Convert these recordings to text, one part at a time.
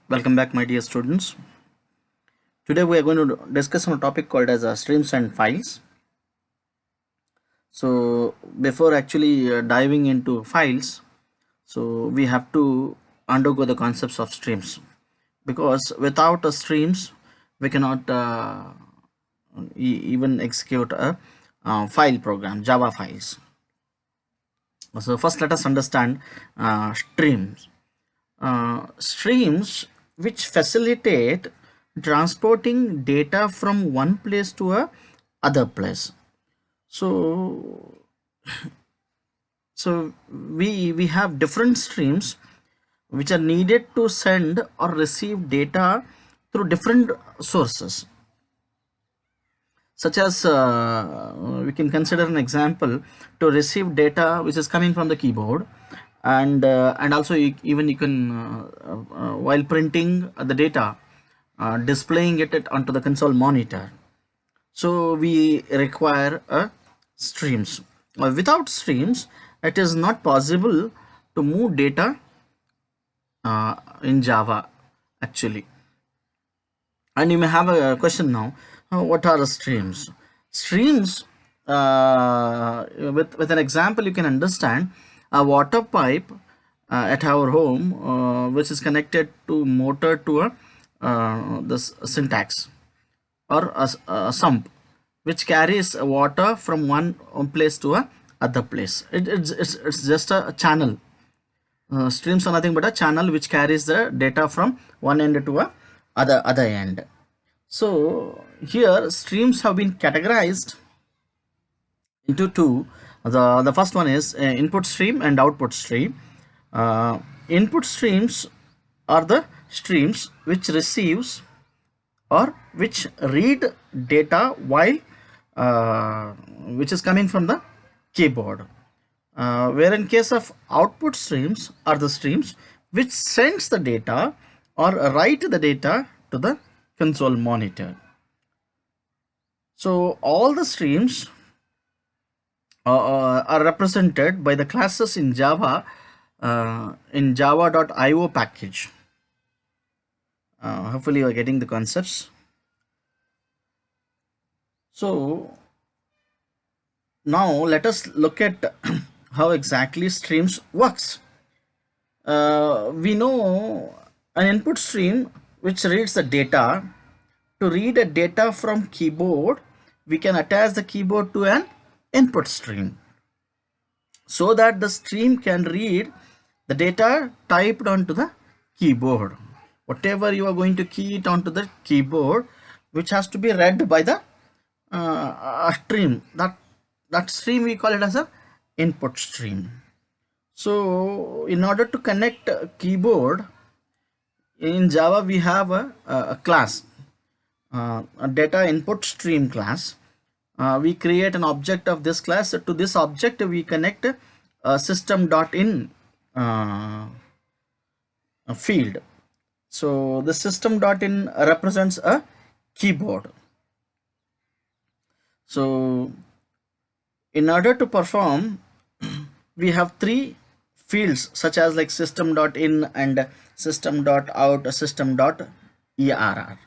Welcome back, my dear students. Today we are going to discuss on a topic called as streams and files. So before actually diving into files, so we have to undergo the concepts of streams, because without streams we cannot even execute a file program, Java files. So first let us understand streams. Streams which facilitate transporting data from one place to a other place. So we have different streams which are needed to send or receive data through different sources, such as we can consider an example to receive data which is coming from the keyboard, and also even you can while printing the data, displaying it onto the console monitor. So we require a streams. Without streams it is not possible to move data in Java actually. And you may have a question now, what are the streams? Streams, with an example you can understand a water pipe at our home, which is connected to motor to a this syntax, or a sump which carries water from one place to a other place. It's just a channel. Streams are nothing but a channel which carries the data from one end to a other end. So here streams have been categorized into two. The first one is input stream and output stream. Input streams are the streams which receives or which read data while which is coming from the keyboard, where in case of output streams are the streams which sends the data or write the data to the console monitor. So all the streams are represented by the classes in Java, in java.io package. Hopefully you are getting the concepts. So now let us look at how exactly streams works. We know an input stream which reads the data. To read a data from keyboard, we can attach the keyboard to an input stream so that the stream can read the data typed onto the keyboard. Whatever you are going to key it onto the keyboard, which has to be read by the stream, that stream we call it as a input stream. So in order to connect a keyboard in Java, we have a class, a data input stream class. We create an object of this class. To this object we connect a system.in field. So the system.in represents a keyboard. So in order to perform, we have three fields such as like system.in and system.out, system.err,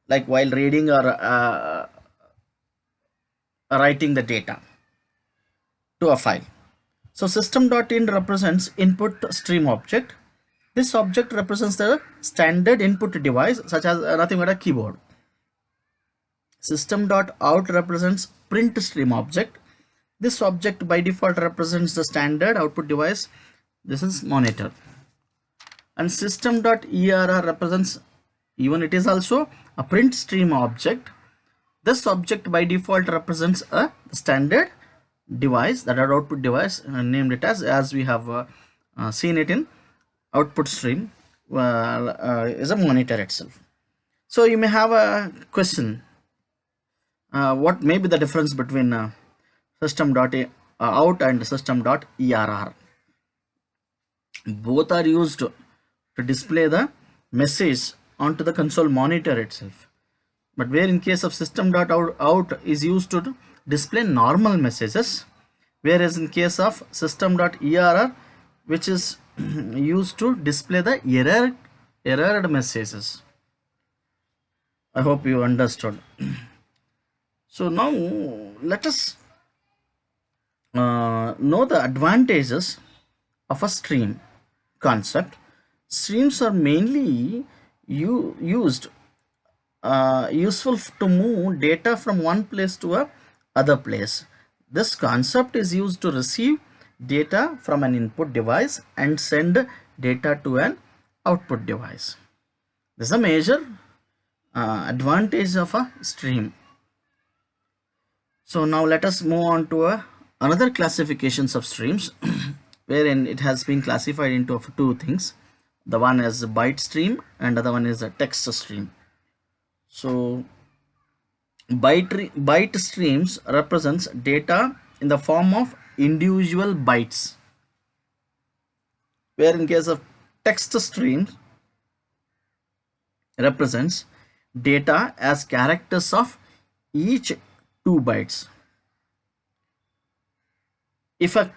like while reading or writing the data to a file. So system.in represents input stream object. This object represents the standard input device such as nothing but a keyboard. System.out represents print stream object. This object by default represents the standard output device. This is monitor. And system.err represents, even it is also a print stream object. This object by default represents a standard device, that are output device, named it as we have seen it in output stream, is a monitor itself. So you may have a question, what may be the difference between system.out and system.err? Both are used to display the message onto the console monitor itself, but where in case of system.out is used to display normal messages, whereas in case of system.err, which is used to display the error errored messages. I hope you understood. So now let us know the advantages of a stream concept. Streams are mainly useful to move data from one place to a other place. This concept is used to receive data from an input device and send data to an output device. This is a major advantage of a stream. So now let us move on to another classifications of streams wherein it has been classified into two things. The one is a byte stream and the other one is a text stream. So byte streams represents data in the form of individual bytes, where in case of text streams represents data as characters of each 2 bytes. If a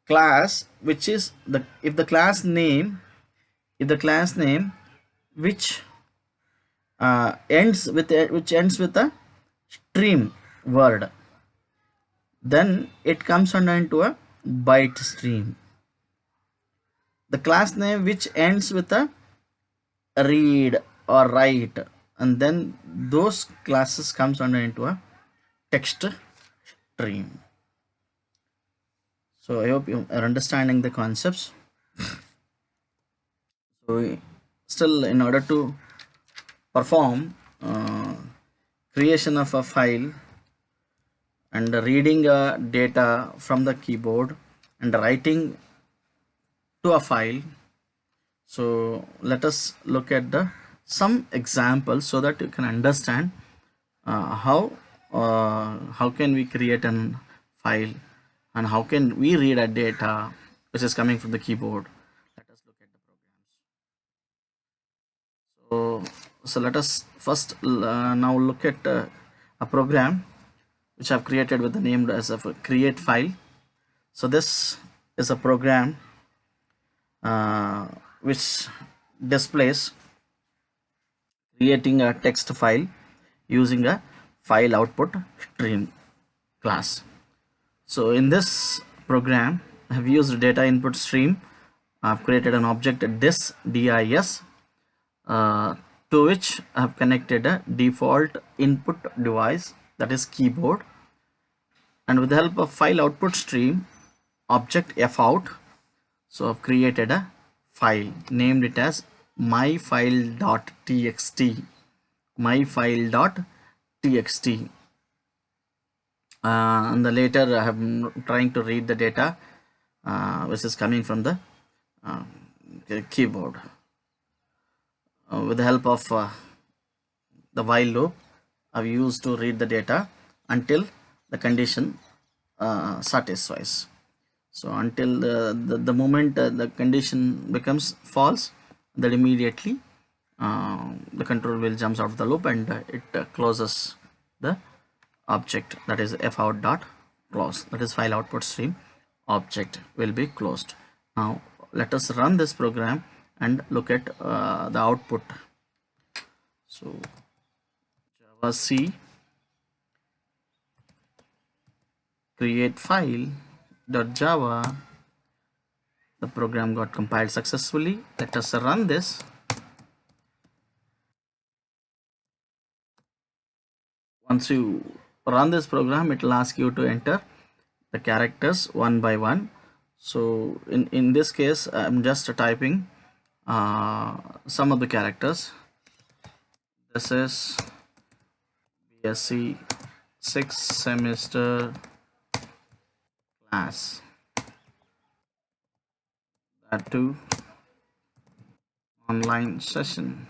class which is the if the class name which ends with a stream word, then it comes under into a byte stream. The class name which ends with a read or write, and then those classes comes under into a text stream. So I hope you are understanding the concepts. So still, in order to perform creation of a file and reading data from the keyboard and writing to a file, so let us look at the some examples so that you can understand how can we create an file and how can we read a data which is coming from the keyboard. Let us look at the programs. So let us first now look at a program which I've created with the name as a create file. So this is a program which displays creating a text file using a file output stream class. So in this program I have used data input stream. I've created an object dis to which I have connected a default input device, that is keyboard, and with the help of file output stream object fout, so I've created a file, named it as myfile.txt. And the later I am trying to read the data which is coming from the keyboard with the help of the while loop I've used to read the data until the condition satisfies. So until the moment the condition becomes false, then immediately the control will jumps out of the loop and it closes the object, that is fout dot close, that is file output stream object will be closed. Now let us run this program and look at the output. So Java C create file .java, the program got compiled successfully. Let us run this. Once you run this program, it will ask you to enter the characters one by one. So in this case I'm just typing some of the characters. This is BSc 6th semester class, that too online session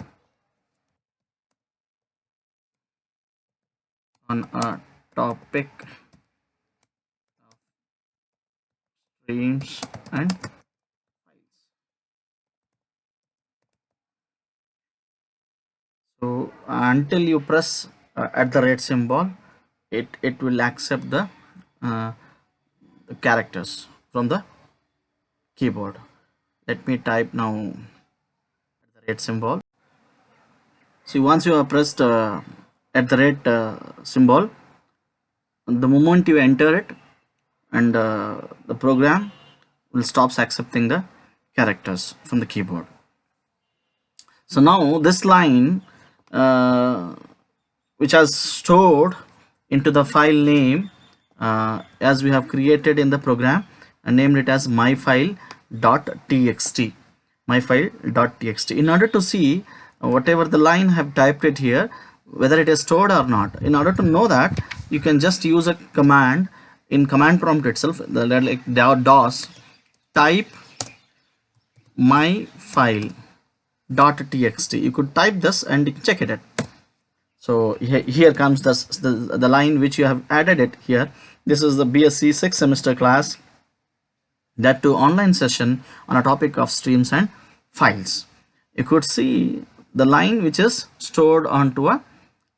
on a topic of streams and files. So until you press at the rate symbol, it will accept uh, the characters from the keyboard. Let me type now rate symbol. See, once you have pressed at the rate symbol, the moment you enter it, and the program will stops accepting the characters from the keyboard. So now this line, which has stored into the file name as we have created in the program, and named it as myfile.txt. myfile.txt. In order to see whatever the line have typed it here, whether it is stored or not, in order to know that, you can just use a command in command prompt itself, like DOS, type myfile.txt. You could type this and check it out. So here comes the line which you have added it here. This is the BSc 6th semester class, that too online session on a topic of streams and files. You could see the line which is stored onto a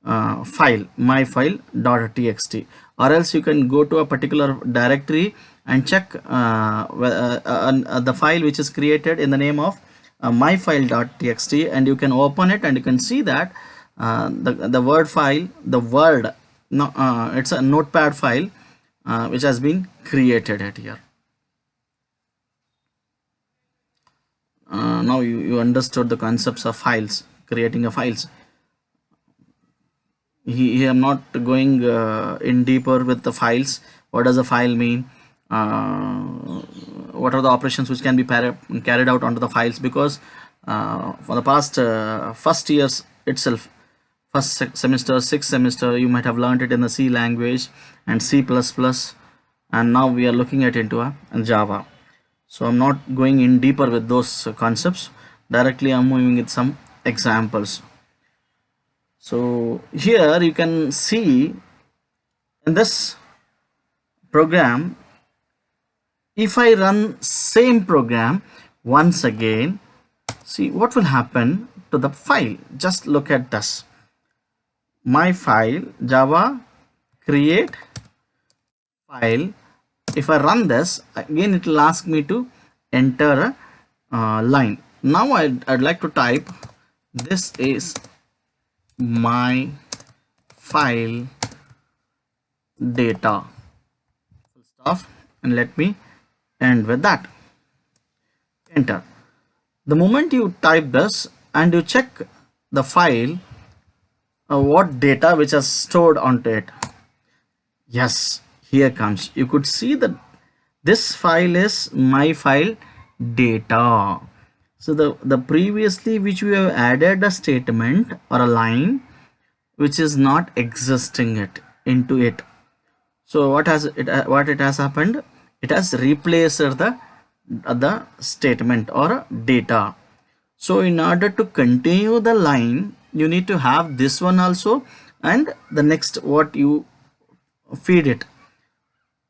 file, myfile.txt, or else you can go to a particular directory and check the file which is created in the name of myfile.txt, and you can open it and you can see that the word file, it's a notepad file which has been created at here. Now you understood the concepts of files, creating a files. Here I'm not going in deeper with the files. What does a file mean? What are the operations which can be carried out onto the files? Because for the past first years itself, first semester, 6th semester, you might have learned it in the C language and C++, and now we are looking at into a Java. So I'm not going in deeper with those concepts. Directly I'm moving with some examples. So here you can see in this program, if I run same program once again, see what will happen to the file. Just look at this. My file, Java create file. If I run this again, it will ask me to enter a line. Now I'd like to type, this is my file data, full stop, and let me end with that. Enter. The moment you type this and you check the file, what data which is stored onto it, yes, here comes. You could see that this file is my file data. So the previously which we have added a statement or a line which is not existing it into it. So what it has happened? It has replaced the statement or data. So in order to continue the line, you need to have this one also, and the next what you feed it,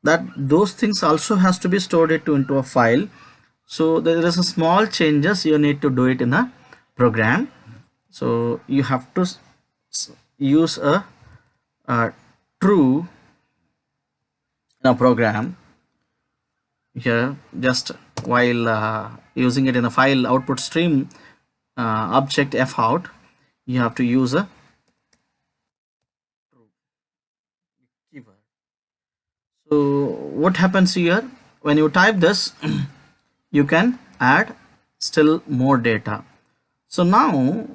that those things also has to be stored into a file. So there is a small changes you need to do it in the program. So you have to use a true in a program here. Just while using it in a file output stream object f out, you have to use a true keyword. So what happens here, when you type this you can add still more data. So now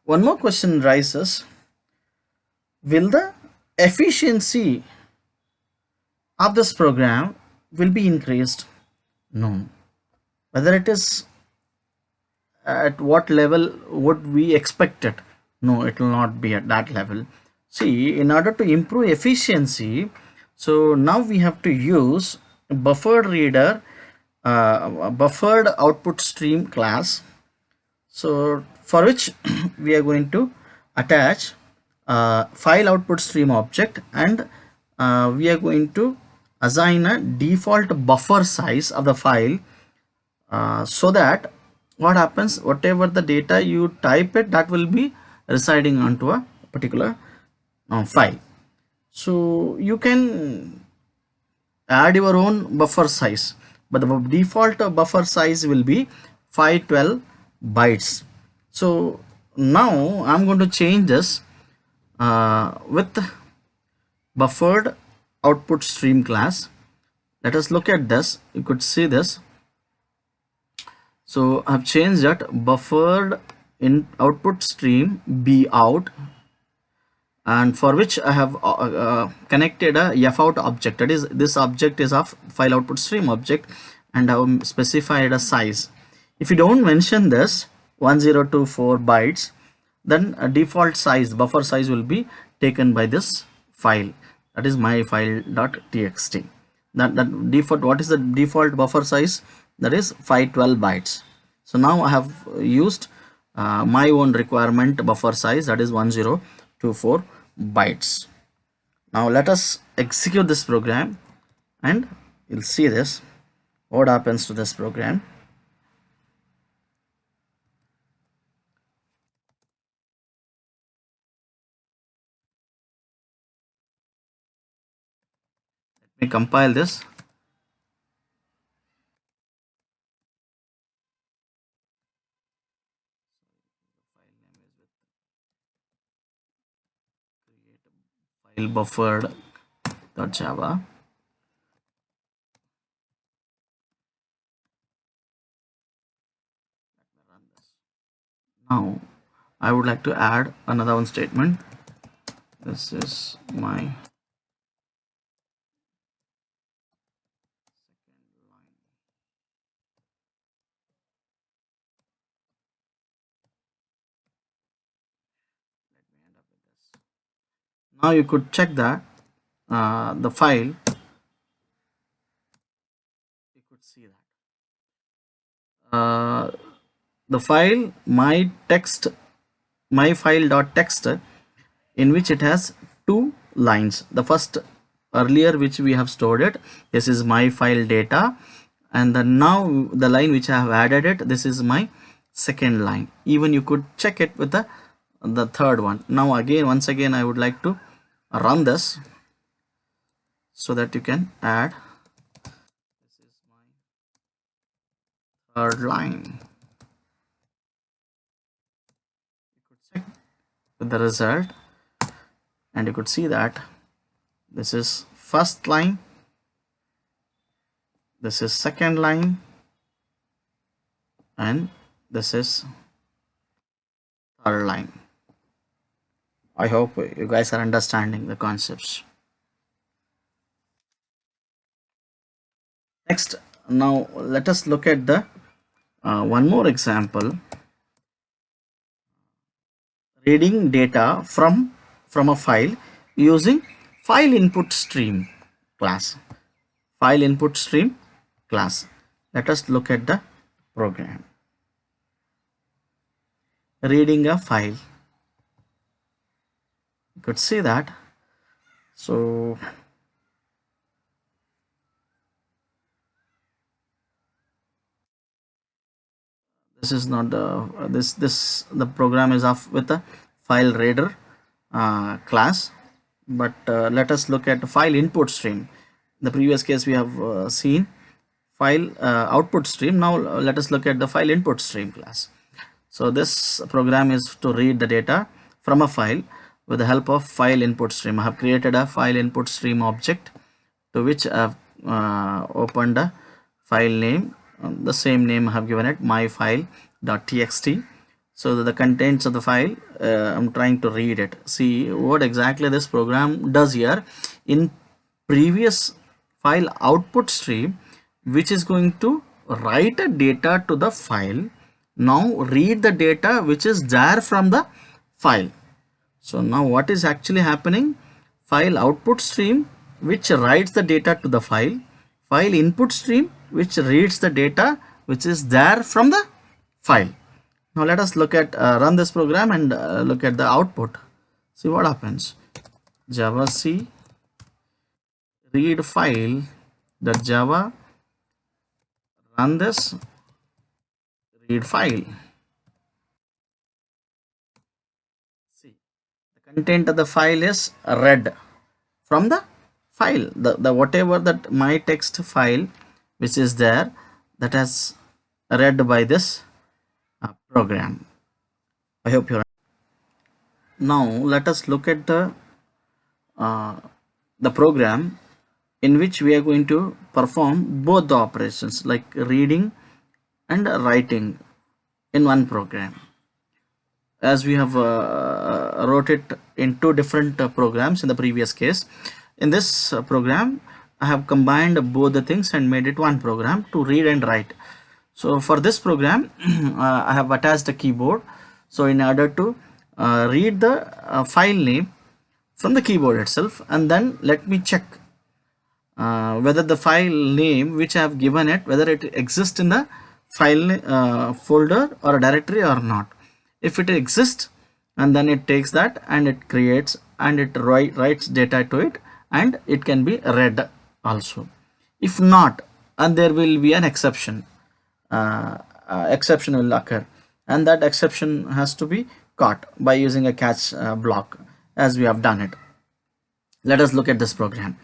one more question rises, will the efficiency of this program will be increased? No. Whether it is at what level would we expect it? No, it will not be at that level. See, in order to improve efficiency, so now we have to use buffered reader, buffered output stream class. So for which we are going to attach file output stream object, and we are going to assign a default buffer size of the file, so that what happens, whatever the data you type it, that will be residing onto a particular file. So you can add your own buffer size, but the default buffer size will be 512 bytes. So now I'm going to change this with buffered output stream class. Let us look at this. You could see this. So I've changed that buffered in output stream b out, and for which I have connected a fout object. That is, this object is of file output stream object, and I have specified a size. If you don't mention this 1024 bytes, then a default size, buffer size, will be taken by this file, that is my file.txt. That default, what is the default buffer size? That is 512 bytes. So now I have used my own requirement buffer size, that is 1024 bytes. Now let us execute this program and you'll see this, what happens to this program. Let me compile this. File buffered.java. Now I would like to add another one statement. This is my now you could check that the file, you could see that the file my file.txt, in which it has two lines. The first, earlier, which we have stored it, this is my file data, and then now the line which I have added it, this is my second line. Even you could check it with the third one. Now again, once again, I would like to run this so that you can add, this is my third line. You could check with the result, and you could see that this is first line, this is second line, and this is third line. I hope you guys are understanding the concepts. Next, now let us look at the one more example, reading data from a file using file input stream class. File input stream class. Let us look at the program. Reading a file, you could see that. So this is not the program is of with a file reader class, but let us look at the file input stream. In the previous case we have seen file output stream. Now let us look at the file input stream class. So this program is to read the data from a file with the help of file input stream. I have created a file input stream object, to which I have opened a file name. The same name I have given it, myfile.txt. So the contents of the file, I'm trying to read it. See what exactly this program does here. In previous file output stream, which is going to write a data to the file, now read the data which is there from the file. So now what is actually happening? File output stream, which writes the data to the file. File input stream, which reads the data which is there from the file. Now let us look at run this program and look at the output. See what happens. Javac read file .java, run this, read file. See, the content of the file is read from the file. The whatever that my text file which is there, that has read by this program. I hope you're. Now let us look at uh, the program in which we are going to perform both the operations like reading and writing in one program, as we have wrote it in two different programs in the previous case. In this program I have combined both the things and made it one program to read and write. So for this program I have attached a keyboard. So in order to read the file name from the keyboard itself, and then let me check whether the file name which I have given it, whether it exists in the file folder or directory or not. If it exists, and then it takes that and it creates and it writes data to it, and it can be read also. If not, and there will be an exception, exception will occur, and that exception has to be caught by using a catch block, as we have done it. Let us look at this program.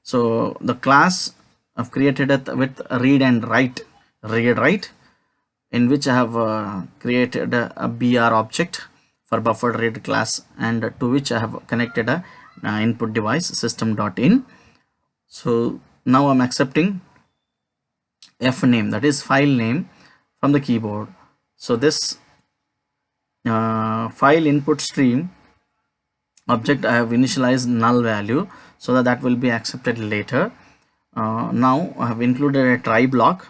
So the class I've created it with read and write, read write, in which I have created a BR object for buffered read class, and to which I have connected a input device system.in. So now I'm accepting f name, that is file name, from the keyboard. So this file input stream object I have initialized null value, so that will be accepted later. Now I have included a try block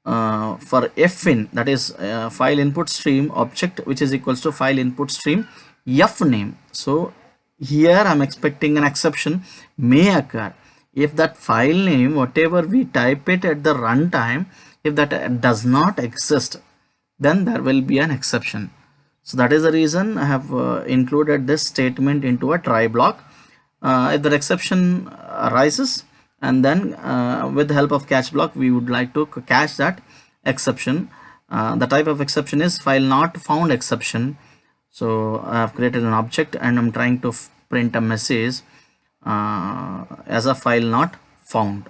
for fin, that is file input stream object, which is equals to file input stream f name. So here I'm expecting an exception may occur if that file name, whatever we type it at the runtime, if that does not exist, then there will be an exception. So that is the reason I have included this statement into a try block. If the exception arises, and then with the help of catch block we would like to catch that exception. The type of exception is file not found exception. So I have created an object and I'm trying to print a message as a file not found.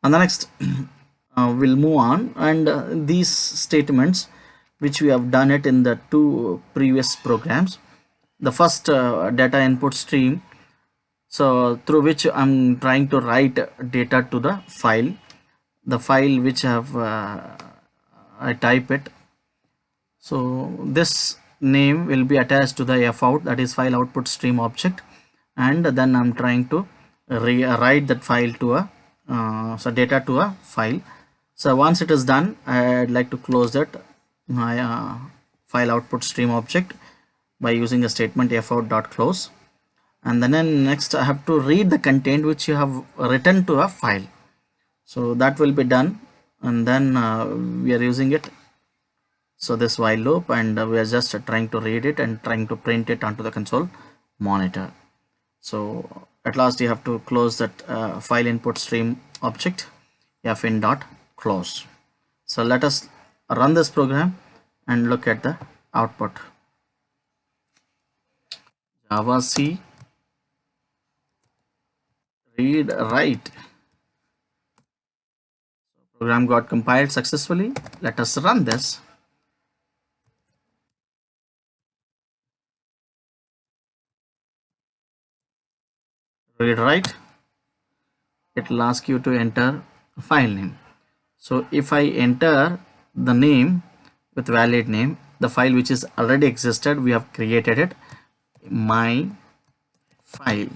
And the next we'll move on, and these statements which we have done it in the two previous programs. The first data input stream, so through which I'm trying to write data to the file which I have I type it. So this name will be attached to the fout, that is file output stream object, and then I'm trying to write that file to a so data to a file. So once it is done, I'd like to close that my file output stream object by using a statement fout.close, and then next I have to read the content which you have written to a file. So that will be done, and then we are using it, so this while loop, and we are just trying to read it and trying to print it onto the console monitor. So at last you have to close that file input stream object fin.close. So let us run this program and look at the output. Java C read write. Program got compiled successfully. Let us run this. Read write. It will ask you to enter a file name. So if I enter the name with valid name, the file which is already existed, we have created it, my file.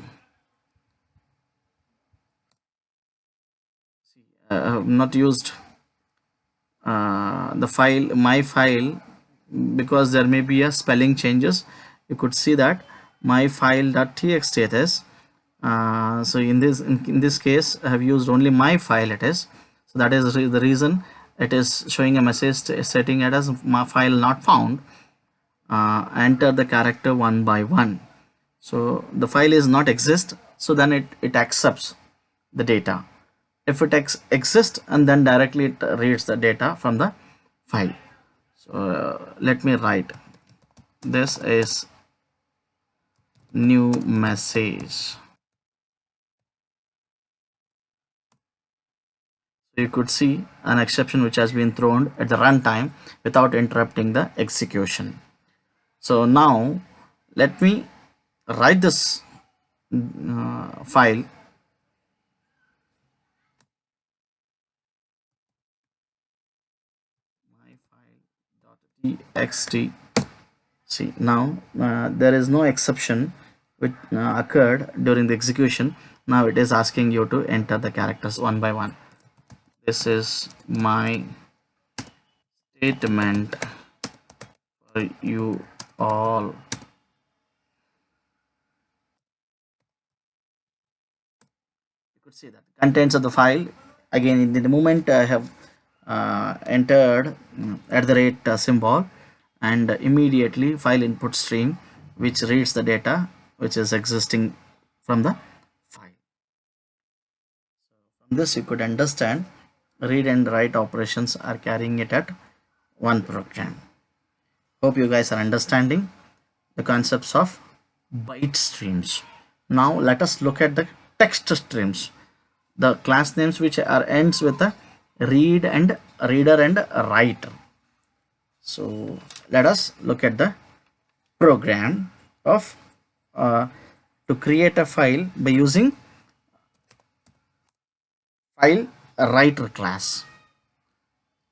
I have not used the file my file because there may be a spelling changes. You could see that my file.txt it is. So in this case I have used only my file it is. So that is the reason it is showing a message setting it as my file not found. Enter the character one by one. So the file is not exist, so then it accepts the data. If it exists, and then directly it reads the data from the file. So let me write, this is new message. So you could see an exception which has been thrown at the runtime without interrupting the execution. So now let me write this file. My file.txt. See now there is no exception which occurred during the execution. Now it is asking you to enter the characters one by one. This is my statement for you all. You could see that contents of the file. Again, in the moment I have entered at the rate symbol, and immediately file input stream which reads the data which is existing from the file. From this you could understand read and write operations are carrying it at one program. Hope you guys are understanding the concepts of byte streams. Now let us look at the text streams, the class names which are ends with a read and reader and writer. So let us look at the program of to create a file by using file writer class.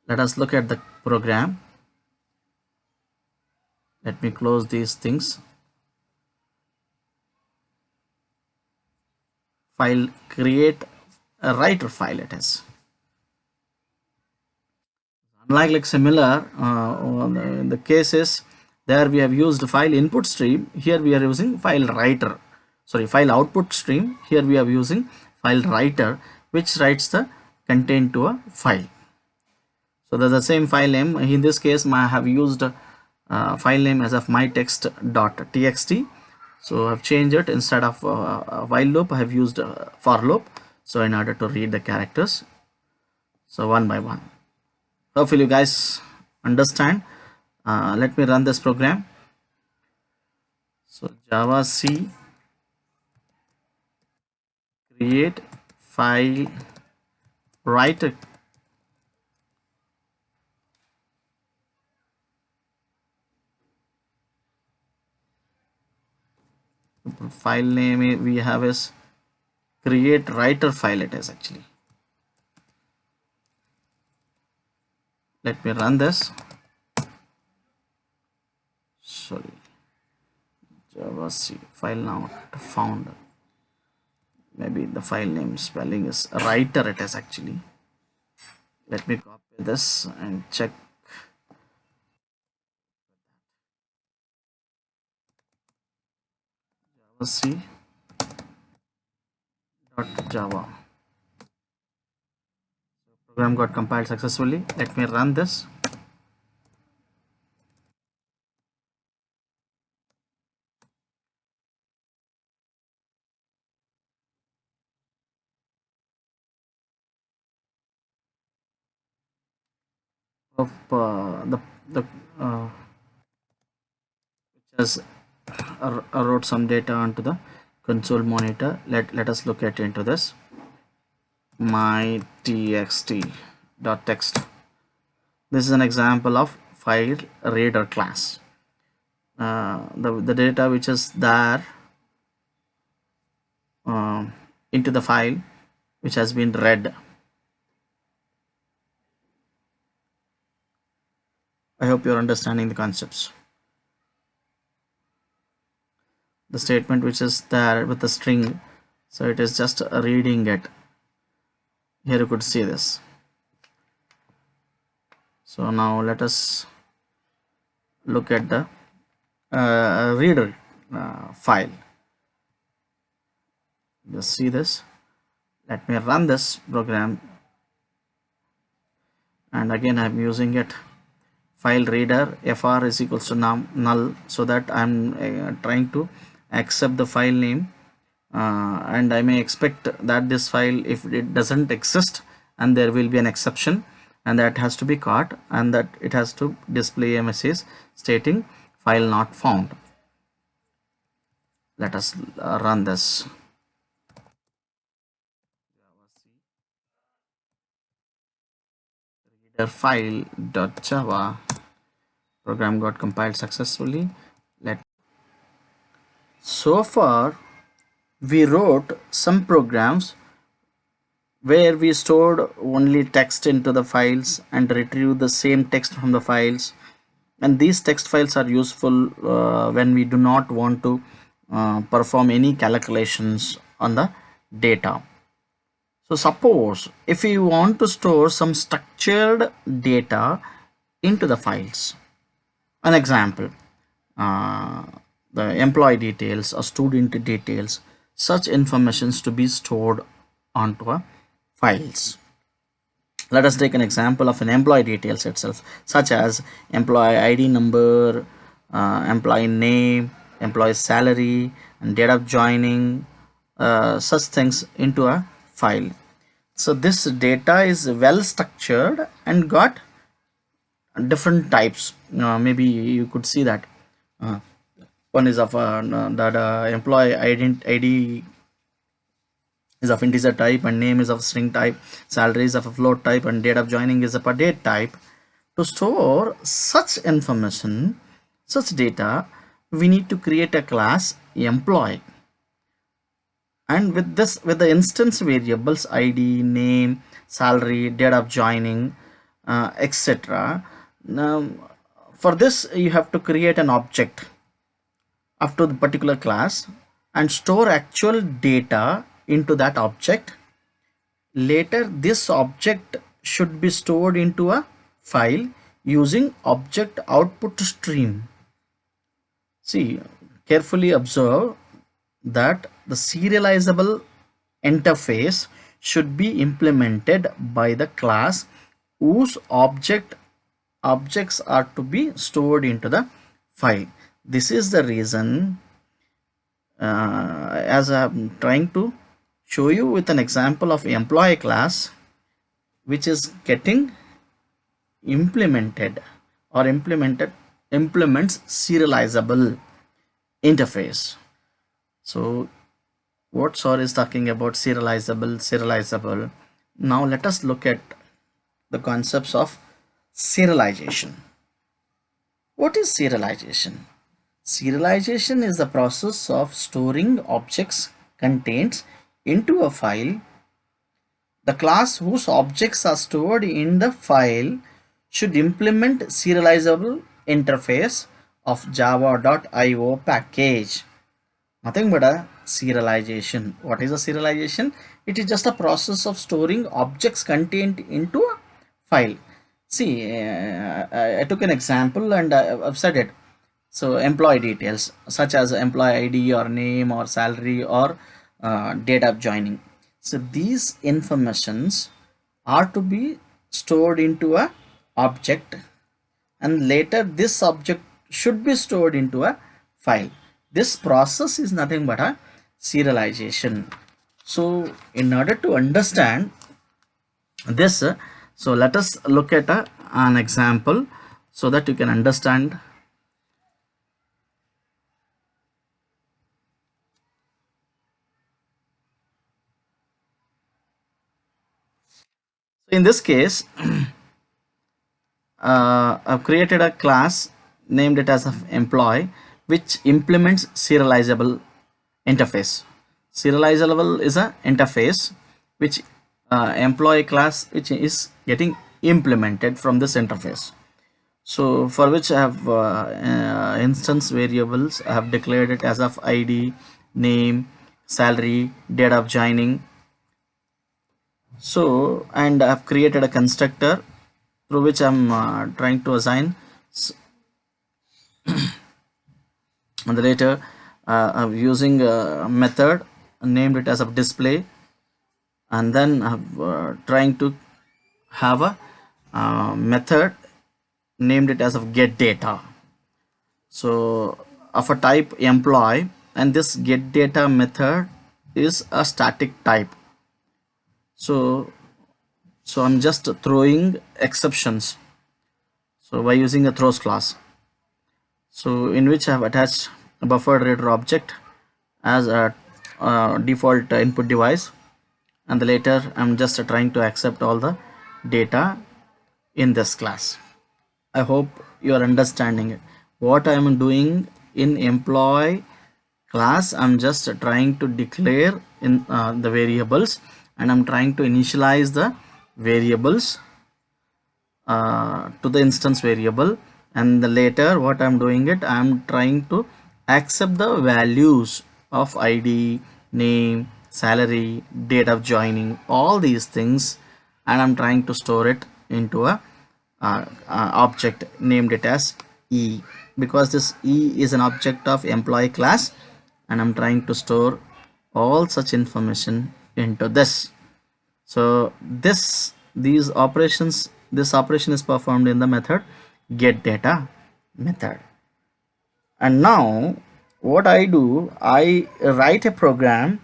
Let us look at the program. Let me close these things. File create a writer file it is. Unlike like similar the cases there we have used file input stream, here we are using file writer, sorry, file output stream, here we are using file writer which writes the content to a file. So that's the same file name. In this case I have used file name as of mytext.txt. So I've changed it, instead of while loop I have used for loop, so in order to read the characters, so one by one. Hopefully you guys understand. Let me run this program. So Java C create file writer file name we have is create writer file it is actually. Let me run this. Sorry, Java C file not found. Maybe the file name spelling is writer it is actually. Let me copy this and check. Java C dot Java. Program got compiled successfully. Let me run this. Of the which has wrote some data onto the console monitor. Let us look at into this my txt dot text. This is an example of file reader class. The data which is there into the file which has been read. I hope you're understanding the concepts. The statement which is there with the string, so it is just reading it. Here you could see this. So now let us look at the reader file. Just see this. Let me run this program, and again I'm using it file reader fr is equals to null, so that I'm trying to accept the file name, and I may expect that this file, if it doesn't exist, and there will be an exception, and that has to be caught, and that it has to display a message stating file not found. Let us run this. Reader file.java program got compiled successfully. So far we wrote some programs where we stored only text into the files and retrieve the same text from the files, and these text files are useful when we do not want to perform any calculations on the data. So suppose if we want to store some structured data into the files, an example, uh, the employee details or student details, such informations to be stored onto a files. Let us take an example of an employee details itself, such as employee ID number, employee name, employee salary, and date of joining, such things into a file. So this data is well structured and got different types. Maybe you could see that uh, one is of the employee ID is of integer type, and name is of string type, salary is of a float type, and date of joining is of a date type. To store such information, such data, we need to create a class employee, and with the instance variables id, name, salary, date of joining, etc. Now for this you have to create an object up to the particular class and store actual data into that object. Later this object should be stored into a file using object output stream. See, carefully observe that the serializable interface should be implemented by the class whose objects are to be stored into the file. This is the reason, as I am trying to show you with an example of employee class which is getting implemented or implements serializable interface. So what SOR is talking about serializable. Now let us look at the concepts of serialization. What is serialization? Serialization is the process of storing objects contained into a file. The class whose objects are stored in the file should implement serializable interface of java.io package. Nothing but a serialization. What is a serialization? It is just a process of storing objects contained into a file. See, I took an example and I've said it. So employee details such as employee ID or name or salary or date of joining. So these informations are to be stored into a object, and later this object should be stored into a file. This process is nothing but a serialization. So in order to understand this, so let us look at an example so that you can understand. In this case, I've created a class, named it as of employee, which implements serializable interface. Serializable is a interface which employee class which is getting implemented from this interface. So for which I have instance variables. I have declared it as of ID, name, salary, date of joining. So, and I have created a constructor through which I'm trying to assign, and later I'm using a method named it as of display, and then I'm trying to have a method named it as of get data. So of a type employee, and this get data method is a static type. So I'm just throwing exceptions, so by using a throws class, so in which I have attached a buffered reader object as a default input device, and later I'm just trying to accept all the data in this class. I hope you are understanding it. What I am doing in employee class, I'm just trying to declare in the variables, and I'm trying to initialize the variables to the instance variable, and the later what I'm doing it, I'm trying to accept the values of id, name, salary, date of joining, all these things, and I'm trying to store it into a object, named it as e, because this e is an object of employee class, and I'm trying to store all such information into this. So these operations, this operation is performed in the method get data method. And now what I do, I write a program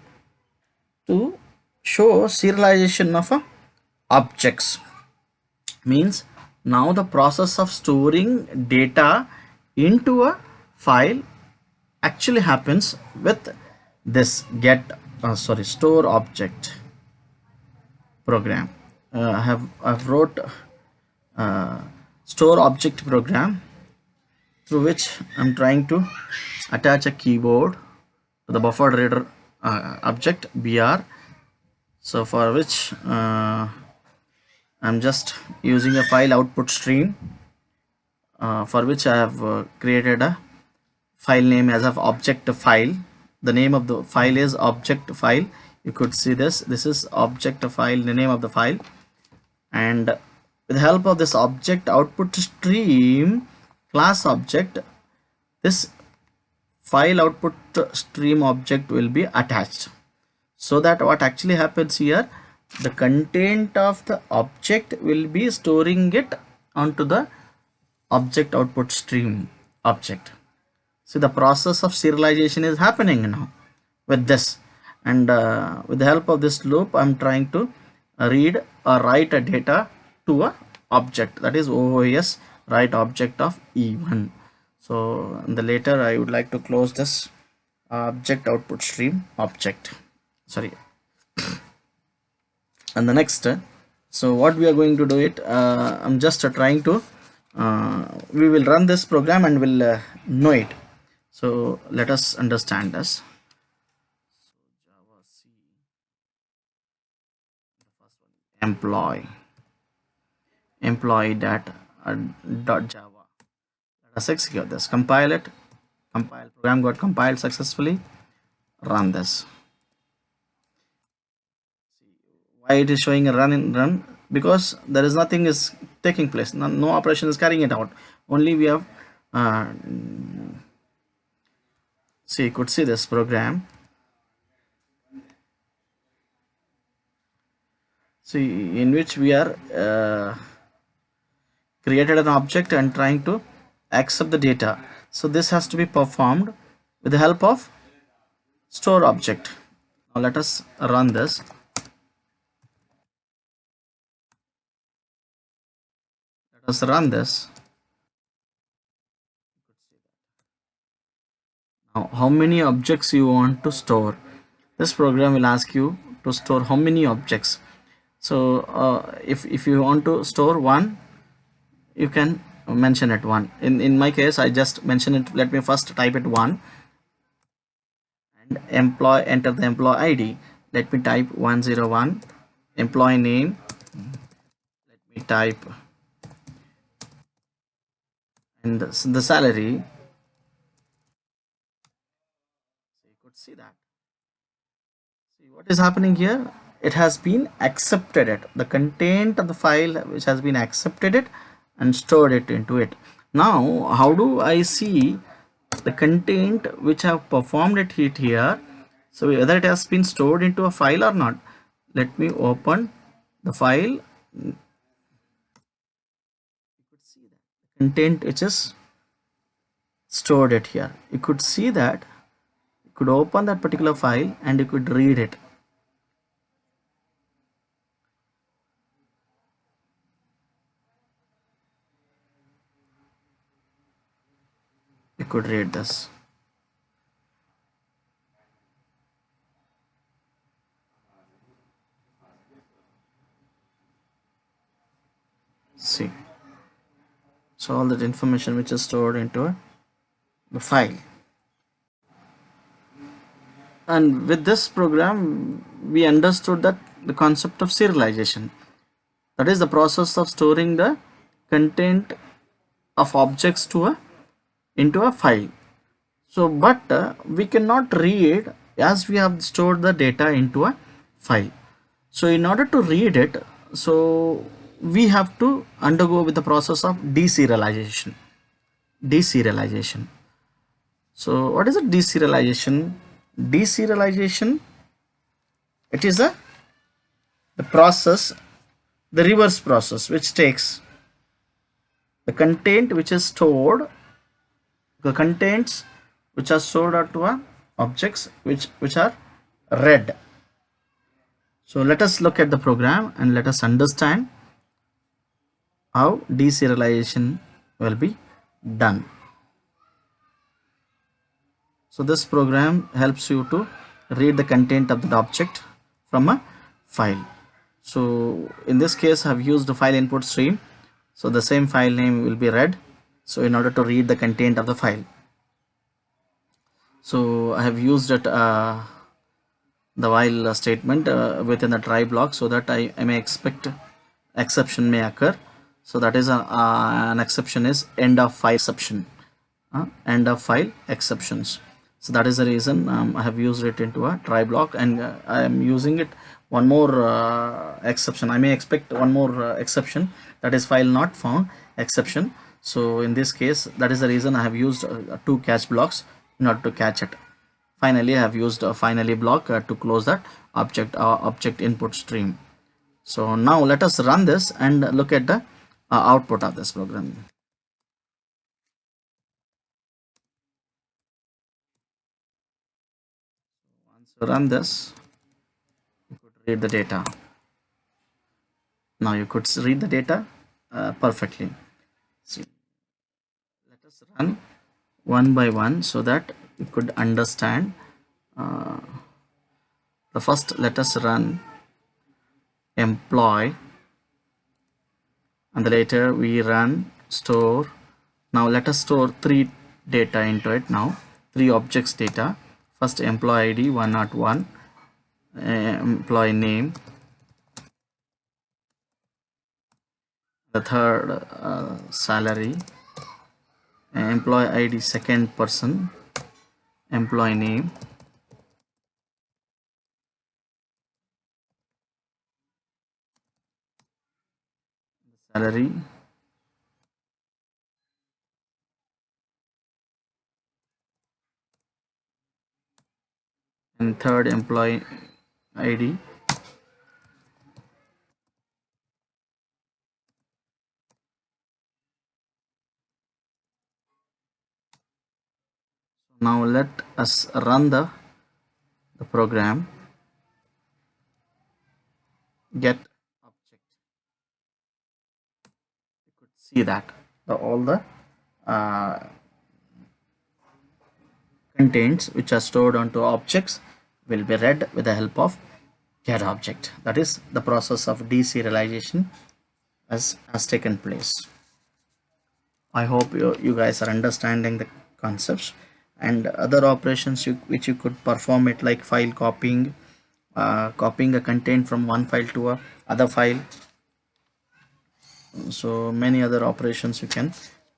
to show serialization of objects. Means now the process of storing data into a file actually happens with this get store object program. I've wrote uh, store object program through which I'm trying to attach a keyboard to the buffer reader object br. So for which I'm just using a file output stream, for which I have created a file name as of object file. The name of the file is object file. You could see this is object file, the name of the file. And with the help of this object output stream class object, this file output stream object will be attached, so that what actually happens here, the content of the object will be storing it onto the object output stream object. So the process of serialization is happening now with this, and with the help of this loop I'm trying to read or write a data to a object, that is OOS write object of E1. So in the later I would like to close this object output stream object, sorry. And the next so what we are going to do it, I'm just trying to we will run this program and will know it. So let us understand this. Employee dot java. Let us execute this, compile it, compile, program got compiled successfully. Run this. Why it is showing a run? Because there is nothing is taking place, no operation is carrying it out, only we have see, you could see this program. See, in which we are created an object and trying to accept the data. So this has to be performed with the help of store object. Now let us run this. Let us run this. Now how many objects you want to store? This program will ask you to store how many objects. So if you want to store one, you can mention it one. In my case I just mention it. Let me first type it one, and employee, enter the employee ID. Let me type 101. Employee name, let me type, and the salary. So you could see that. See what is happening here, it has been accepted it, the content of the file which has been accepted it and stored it into it. Now how do I see the content which have performed it here? So whether it has been stored into a file or not, let me open the file. You could see that content which is stored it here. You could see that, you could open that particular file and you could read it. You could read this. See, so all that information which is stored into the file. And with this program, we understood that the concept of serialization, that is the process of storing the content of objects to a into a file. So but we cannot read as we have stored the data into a file. So in order to read it, so we have to undergo with the process of deserialization. So what is a deserialization? Deserialization, it is a the process, the reverse process, which takes the content which is stored, the contents which are stored onto a objects which are read. So let us look at the program and let us understand how deserialization will be done. So this program helps you to read the content of the object from a file. So in this case I have used the file input stream, so the same file name will be read. So in order to read the content of the file, so I have used it the while statement within the try block, so that I may expect exception may occur. So that is an exception is end of file exception, end of file exceptions. So that is the reason I have used it into a try block, and I am using it one more exception. I may expect one more exception, that is file not found exception. So in this case, that is the reason I have used two catch blocks in order to catch it. Finally I have used a finally block to close that object input stream. So now let us run this and look at the output of this program. Once you run this, you could read the data. Now you could read the data perfectly. So let us run one by one so that you could understand. uh, the first, let us run employ, and the later we run store. Now let us store three data into it. Now three objects data. First employee ID 101, employee name, the third salary, employee ID second person, employee name, salary, and third employee ID. Now let us run the program. Get object. You could see that all the uh, contents which are stored onto objects will be read with the help of get object. That is the process of deserialization has taken place. I hope you guys are understanding the concepts and other operations which you could perform it, like file copying, copying a content from one file to a other file. So many other operations you can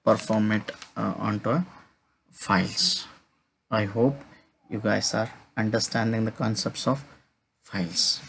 perform it onto files. I hope you guys are understanding the concepts of files.